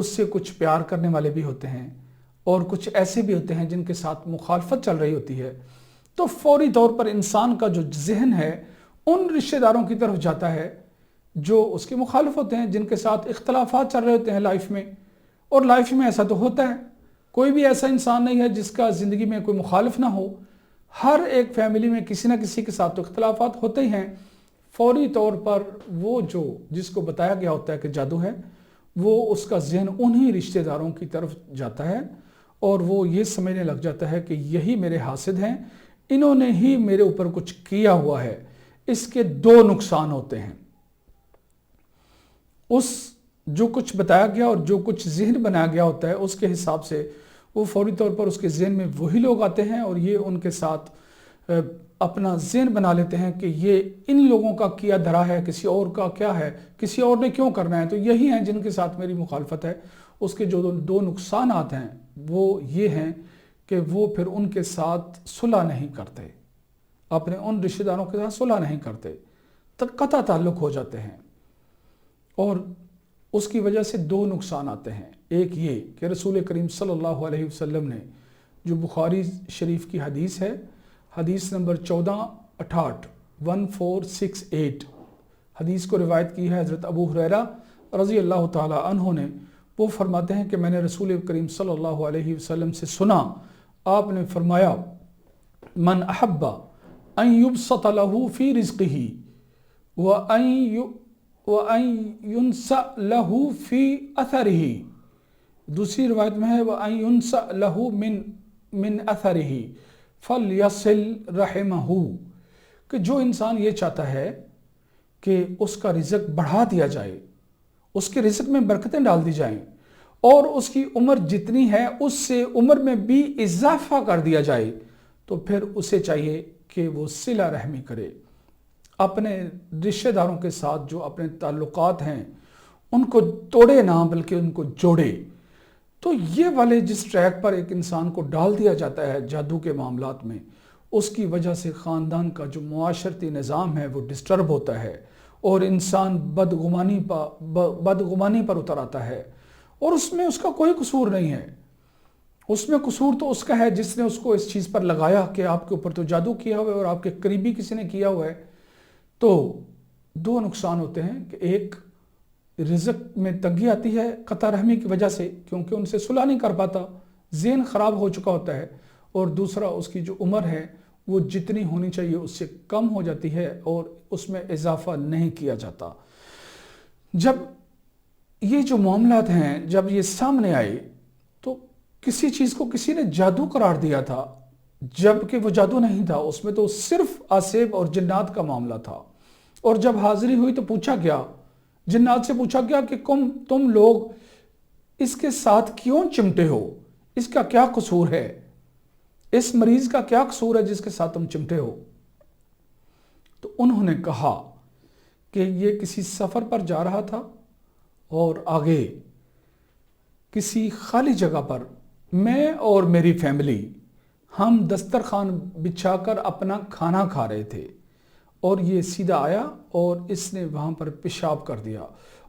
اس سے کچھ پیار کرنے والے بھی ہوتے ہیں اور کچھ ایسے بھی ہوتے ہیں جن کے ساتھ مخالفت چل رہی ہوتی ہے، تو فوری طور پر انسان کا جو ذہن ہے ان رشتہ داروں کی طرف جاتا ہے جو اس کے مخالف ہوتے ہیں، جن کے ساتھ اختلافات چل رہے ہوتے ہیں لائف میں۔ اور لائف میں ایسا تو ہوتا ہے، کوئی بھی ایسا انسان نہیں ہے جس کا زندگی میں کوئی مخالف نہ ہو، ہر ایک فیملی میں کسی نہ کسی کے ساتھ تو اختلافات ہوتے ہی ہیں۔ فوری طور پر وہ جو جس کو بتایا گیا ہوتا ہے کہ جادو ہے، وہ اس کا ذہن انہی رشتہ داروں کی طرف جاتا ہے اور وہ یہ سمجھنے لگ جاتا ہے کہ یہی میرے حاسد ہیں، انہوں نے ہی میرے اوپر کچھ کیا ہوا ہے۔ اس کے دو نقصان ہوتے ہیں، اس جو کچھ بتایا گیا اور جو کچھ ذہن بنایا گیا ہوتا ہے اس کے حساب سے وہ فوری طور پر اس کے ذہن میں وہی لوگ آتے ہیں اور یہ ان کے ساتھ اپنا ذہن بنا لیتے ہیں کہ یہ ان لوگوں کا کیا دھرا ہے، کسی اور کا کیا ہے، کسی اور نے کیوں کرنا ہے، تو یہی ہیں جن کے ساتھ میری مخالفت ہے۔ اس کے جو دو نقصانات ہیں وہ یہ ہیں کہ وہ پھر ان کے ساتھ صلح نہیں کرتے، اپنے ان رشتہ داروں کے ساتھ صلح نہیں کرتے، قطع تعلق ہو جاتے ہیں۔ اور اس کی وجہ سے دو نقصان آتے ہیں، ایک یہ کہ رسول کریم صلی اللہ علیہ وسلم نے جو بخاری شریف کی حدیث ہے، حدیث نمبر 1468 حدیث کو روایت کی ہے حضرت ابو ہریرہ رضی اللہ تعالی عنہ نے۔ وہ فرماتے ہیں کہ میں نے رسول کریم صلی اللہ علیہ وسلم سے سنا، آپ نے فرمایا من احب ان یبسط له فی رزقه وَأَن يُنْسَأْ لَهُ فِي أَثَرِهِ، دوسری روایت میں ہے وَأَن يُنْسَأْ لَهُ مِنْ أَثَرِهِ فَلْيَصِلْ رَحِمَهُ، کہ جو انسان یہ چاہتا ہے کہ اس کا رزق بڑھا دیا جائے، اس کے رزق میں برکتیں ڈال دی جائیں اور اس کی عمر جتنی ہے اس سے عمر میں بھی اضافہ کر دیا جائے، تو پھر اسے چاہیے کہ وہ صلہ رحمی کرے، اپنے رشتہ داروں کے ساتھ جو اپنے تعلقات ہیں ان کو توڑے نہ بلکہ ان کو جوڑے۔ تو یہ والے جس ٹریک پر ایک انسان کو ڈال دیا جاتا ہے جادو کے معاملات میں، اس کی وجہ سے خاندان کا جو معاشرتی نظام ہے وہ ڈسٹرب ہوتا ہے اور انسان بدگمانی پر اتر آتا ہے، اور اس میں اس کا کوئی قصور نہیں ہے، اس میں قصور تو اس کا ہے جس نے اس کو اس چیز پر لگایا کہ آپ کے اوپر تو جادو کیا ہوا ہے اور آپ کے قریبی کسی نے کیا ہوا ہے۔ تو دو نقصان ہوتے ہیں کہ ایک رزق میں تنگی آتی ہے قطع رحمی کی وجہ سے، کیونکہ ان سے صلح نہیں کر پاتا، ذہن خراب ہو چکا ہوتا ہے، اور دوسرا اس کی جو عمر ہے وہ جتنی ہونی چاہیے اس سے کم ہو جاتی ہے اور اس میں اضافہ نہیں کیا جاتا۔ جب یہ جو معاملات ہیں جب یہ سامنے آئے تو کسی چیز کو کسی نے جادو قرار دیا تھا جبکہ وہ جادو نہیں تھا، اس میں تو صرف آسیب اور جنات کا معاملہ تھا، اور جب حاضری ہوئی تو پوچھا گیا، جنات سے پوچھا گیا کہ تم لوگ اس کے ساتھ کیوں چمٹے ہو، اس کا کیا قصور ہے، اس مریض کا کیا قصور ہے جس کے ساتھ تم چمٹے ہو؟ تو انہوں نے کہا کہ یہ کسی سفر پر جا رہا تھا اور آگے کسی خالی جگہ پر میں اور میری فیملی ہم دسترخوان بچھا کر اپنا کھانا کھا رہے تھے، اور یہ سیدھا آیا اور اس نے وہاں پر پیشاب کر دیا،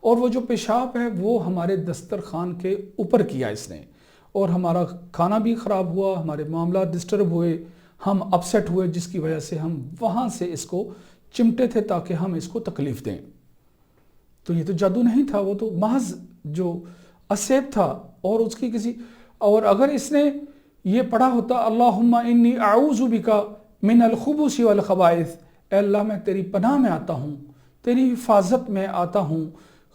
اور وہ جو پیشاب ہے وہ ہمارے دسترخوان کے اوپر کیا اس نے، اور ہمارا کھانا بھی خراب ہوا، ہمارے معاملات ڈسٹرب ہوئے، ہم اپسیٹ ہوئے، جس کی وجہ سے ہم وہاں سے اس کو چمٹے تھے تاکہ ہم اس کو تکلیف دیں۔ تو یہ تو جادو نہیں تھا، وہ تو محض جو اسیب تھا، اور اس کی اور اگر اس نے یہ پڑھا ہوتا اللہم انی اعوذ بک من الخبث والخبائث، اے اللہ میں تیری پناہ میں آتا ہوں، تیری حفاظت میں آتا ہوں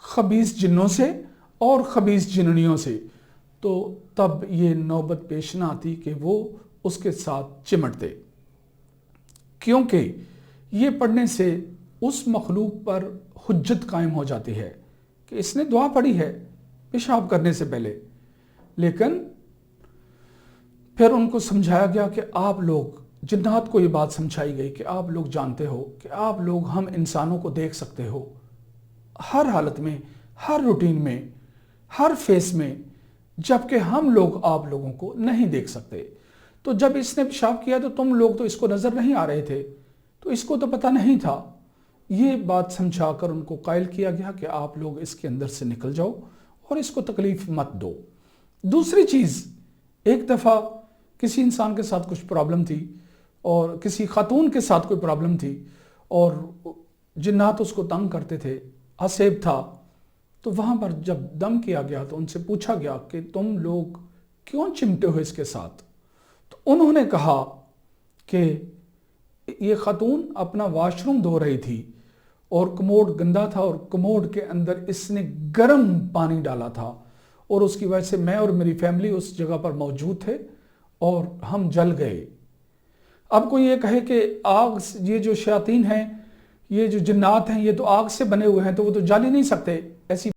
خبیث جنوں سے اور خبیث جننیوں سے، تو تب یہ نوبت پیش نہ آتی کہ وہ اس کے ساتھ چمٹتے، کیونکہ یہ پڑھنے سے اس مخلوق پر حجت قائم ہو جاتی ہے کہ اس نے دعا پڑھی ہے پیشاب کرنے سے پہلے۔ لیکن پھر ان کو سمجھایا گیا کہ آپ لوگ، جنات کو یہ بات سمجھائی گئی کہ آپ لوگ جانتے ہو کہ آپ لوگ ہم انسانوں کو دیکھ سکتے ہو ہر حالت میں، ہر روٹین میں، ہر فیس میں، جبکہ ہم لوگ آپ لوگوں کو نہیں دیکھ سکتے۔ تو جب اس نے پیشاب کیا تو تم لوگ تو اس کو نظر نہیں آ رہے تھے، تو اس کو تو پتہ نہیں تھا۔ یہ بات سمجھا کر ان کو قائل کیا گیا کہ آپ لوگ اس کے اندر سے نکل جاؤ اور اس کو تکلیف مت دو۔ دوسری چیز، ایک دفعہ کسی انسان کے ساتھ کچھ پرابلم تھی اور کسی خاتون کے ساتھ کوئی پرابلم تھی اور جنات اس کو تنگ کرتے تھے، عصیب تھا، تو وہاں پر جب دم کیا گیا تو ان سے پوچھا گیا کہ تم لوگ کیوں چمٹے ہو اس کے ساتھ؟ تو انہوں نے کہا کہ یہ خاتون اپنا واش روم دھو رہی تھی اور کموڈ گندا تھا اور کموڈ کے اندر اس نے گرم پانی ڈالا تھا اور اس کی وجہ سے میں اور میری فیملی اس جگہ پر موجود تھے اور ہم جل گئے۔ اب کوئی یہ کہے کہ آگ، یہ جو شیاطین ہیں، یہ جو جنات ہیں، یہ تو آگ سے بنے ہوئے ہیں تو وہ تو جل ہی نہیں سکتے، ایسی